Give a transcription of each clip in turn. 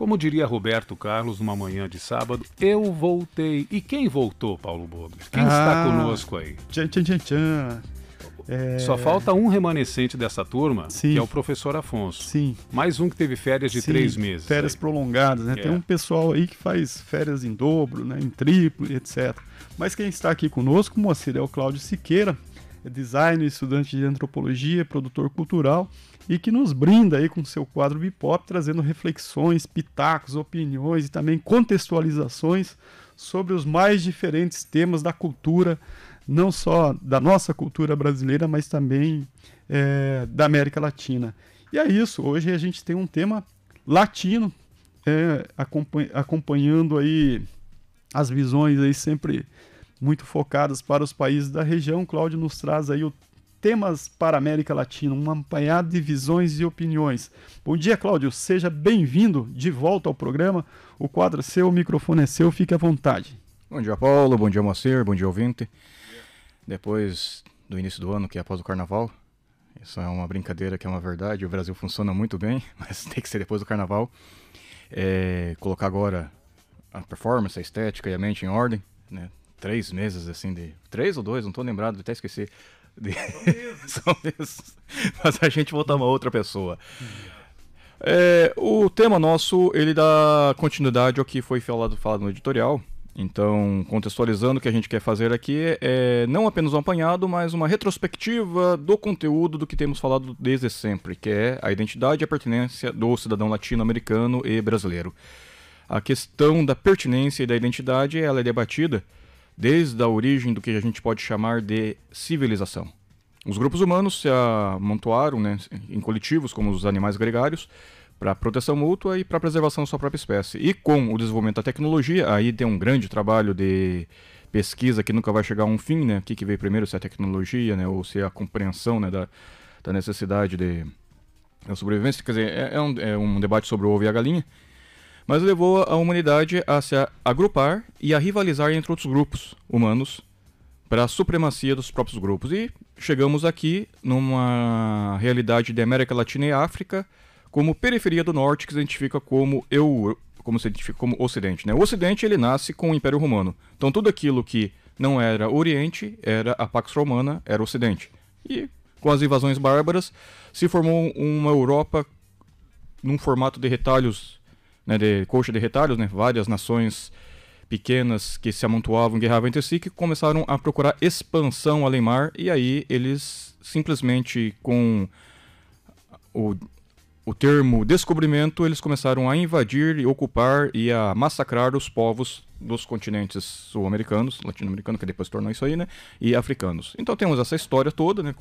Como diria Roberto Carlos numa manhã de sábado, eu voltei. E quem voltou, Paulo Bogner? Quem está conosco aí? Tchan, tchan, tchan, tchan. Só falta um remanescente dessa turma, Sim. que é o professor Afonso. Sim. Mais um que teve férias de 3 meses. Férias prolongadas, né? Tem um pessoal aí que faz férias em dobro, né? Em triplo, etc. Mas quem está aqui conosco, Moacir, é o Cláudio Siqueira, é designer, estudante de antropologia, produtor cultural, e que nos brinda aí com seu quadro Bipop, trazendo reflexões, pitacos, opiniões e também contextualizações sobre os mais diferentes temas da cultura, não só da nossa cultura brasileira, mas também da América Latina. E é isso, hoje a gente tem um tema latino, acompanhando aí as visões aí sempre muito focadas para os países da região. Cláudio nos traz aí o temas para a América Latina, um apanhado de visões e opiniões. Bom dia, Cláudio, seja bem-vindo de volta ao programa. O quadro é seu, o microfone é seu, fique à vontade. Bom dia, Paulo, bom dia, Moacir, bom dia, ouvinte. Depois do início do ano, que é após o Carnaval, isso é uma brincadeira que é uma verdade, o Brasil funciona muito bem, mas tem que ser depois do Carnaval. Colocar agora a performance, a estética e a mente em ordem, né? 3 meses, assim, 3 ou 2, não estou lembrado, até esqueci. São meses. Mas a gente voltar uma outra pessoa. O tema nosso, ele dá continuidade ao que foi falado no editorial. Então, contextualizando, o que a gente quer fazer aqui é não apenas um apanhado, mas uma retrospectiva do conteúdo do que temos falado desde sempre, que é a identidade e a pertinência do cidadão latino-americano e brasileiro. A questão da pertinência e da identidade, ela é debatida desde a origem do que a gente pode chamar de civilização. Os grupos humanos se amontoaram, né, em coletivos, como os animais gregários, para proteção mútua e para preservação da sua própria espécie. E com o desenvolvimento da tecnologia, aí tem um grande trabalho de pesquisa que nunca vai chegar a um fim, né? O que veio primeiro, se é a tecnologia, né, ou se é a compreensão, né, da necessidade da sobrevivência. Quer dizer, é um debate sobre o ovo e a galinha, mas levou a humanidade a se agrupar e a rivalizar entre outros grupos humanos para a supremacia dos próprios grupos. E chegamos aqui numa realidade de América Latina e África como periferia do norte, que se identifica como Ocidente, né? O Ocidente, ele nasce com o Império Romano. Então tudo aquilo que não era Oriente, era a Pax Romana, era Ocidente. E com as invasões bárbaras, se formou uma Europa num formato de retalhos, né, de coxa de retalhos, né? Várias nações pequenas que se amontoavam, guerravam entre si, que começaram a procurar expansão além mar, e aí eles simplesmente com o termo descobrimento, eles começaram a invadir e ocupar e a massacrar os povos dos continentes sul-americanos, latino-americanos, que depois se tornou isso aí, né, e africanos. Então temos essa história toda, né,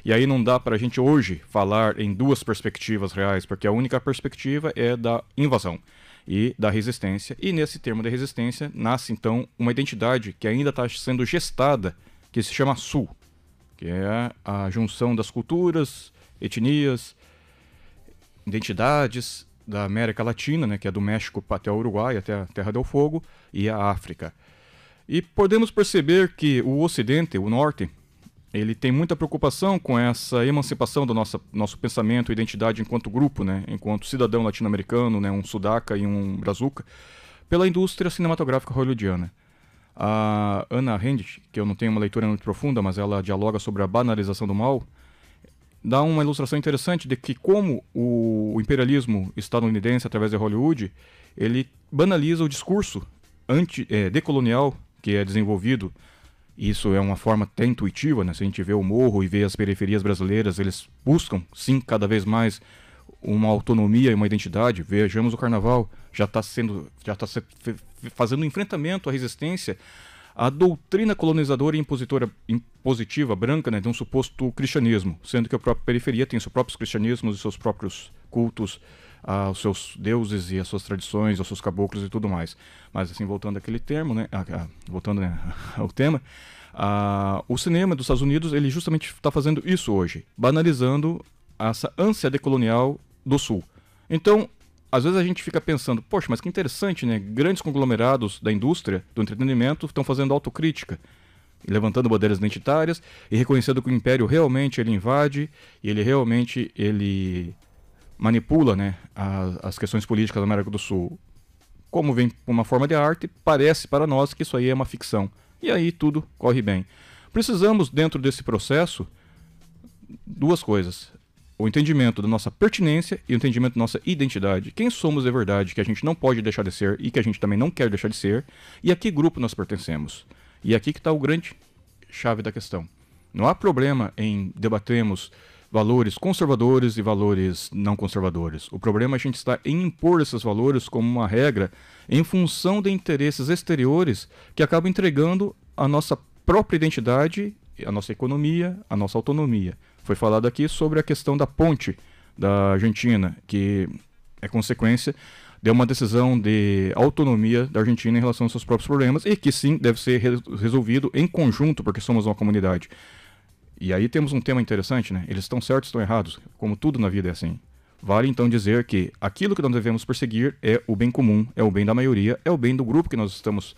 e aí não dá pra gente hoje falar em duas perspectivas reais, porque a única perspectiva é da invasão e da resistência, e nesse termo de resistência nasce então uma identidade que ainda está sendo gestada, que se chama Sul, que é a junção das culturas, etnias, identidades da América Latina, né, que é do México até o Uruguai, até a Terra del Fogo, e a África. E podemos perceber que o Ocidente, o Norte, ele tem muita preocupação com essa emancipação do nosso pensamento e identidade enquanto grupo, né, enquanto cidadão latino-americano, né, um sudaca e um brazuca, pela indústria cinematográfica hollywoodiana. A Hannah Arendt, que eu não tenho uma leitura muito profunda, mas ela dialoga sobre a banalização do mal, dá uma ilustração interessante de que como o imperialismo estadunidense, através de Hollywood, ele banaliza o discurso decolonial que é desenvolvido. Isso é uma forma até intuitiva, né? Se a gente vê o Morro e vê as periferias brasileiras, eles buscam, sim, cada vez mais uma autonomia e uma identidade. Vejamos o Carnaval, já está fazendo um enfrentamento à resistência a doutrina colonizadora e impositiva branca, né, de um suposto cristianismo, sendo que a própria periferia tem seus próprios cristianismos e seus próprios cultos, aos seus deuses e as suas tradições, aos seus caboclos e tudo mais. Mas assim, voltando àquele termo, né, voltando, né, ao tema, o cinema dos Estados Unidos, ele justamente está fazendo isso hoje, banalizando essa ânsia decolonial do Sul. Então, às vezes a gente fica pensando, poxa, mas que interessante, né? Grandes conglomerados da indústria, do entretenimento, estão fazendo autocrítica, levantando bandeiras identitárias e reconhecendo que o Império realmente ele invade e ele realmente manipula, né, as questões políticas da América do Sul, como vem por uma forma de arte, parece para nós que isso aí é uma ficção. E aí tudo corre bem. Precisamos, dentro desse processo, duas coisas. O entendimento da nossa pertinência e o entendimento da nossa identidade. Quem somos de verdade, que a gente não pode deixar de ser e que a gente também não quer deixar de ser, e a que grupo nós pertencemos. E aqui que está o grande chave da questão. Não há problema em debatermos valores conservadores e valores não conservadores. O problema é a gente está em impor esses valores como uma regra em função de interesses exteriores que acabam entregando a nossa própria identidade, a nossa economia, a nossa autonomia. Foi falado aqui sobre a questão da ponte da Argentina, que é consequência de uma decisão de autonomia da Argentina em relação aos seus próprios problemas e que sim deve ser resolvido em conjunto, porque somos uma comunidade. E aí temos um tema interessante, né? Eles estão certos, estão errados, como tudo na vida é assim. Vale então dizer que aquilo que nós devemos perseguir é o bem comum, é o bem da maioria, é o bem do grupo que nós estamos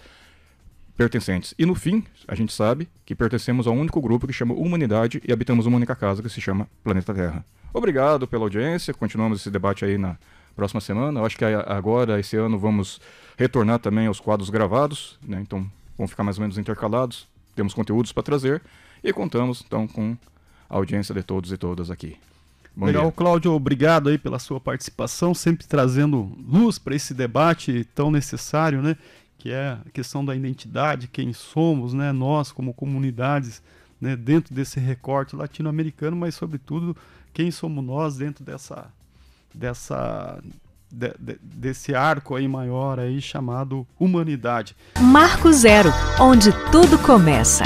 pertencentes. E no fim, a gente sabe que pertencemos a um único grupo que chama humanidade e habitamos uma única casa que se chama Planeta Terra. Obrigado pela audiência, continuamos esse debate aí na próxima semana. Eu acho que agora, esse ano, vamos retornar também aos quadros gravados, né? Então vão ficar mais ou menos intercalados, temos conteúdos para trazer. E contamos, então, com a audiência de todos e todas aqui. Bom Legal, dia. Cláudio, obrigado aí pela sua participação, sempre trazendo luz para esse debate tão necessário, né? Que é a questão da identidade, quem somos, né? Nós como comunidades, né? Dentro desse recorte latino-americano, mas sobretudo quem somos nós dentro desse arco aí maior aí chamado humanidade. Marco Zero, onde tudo começa.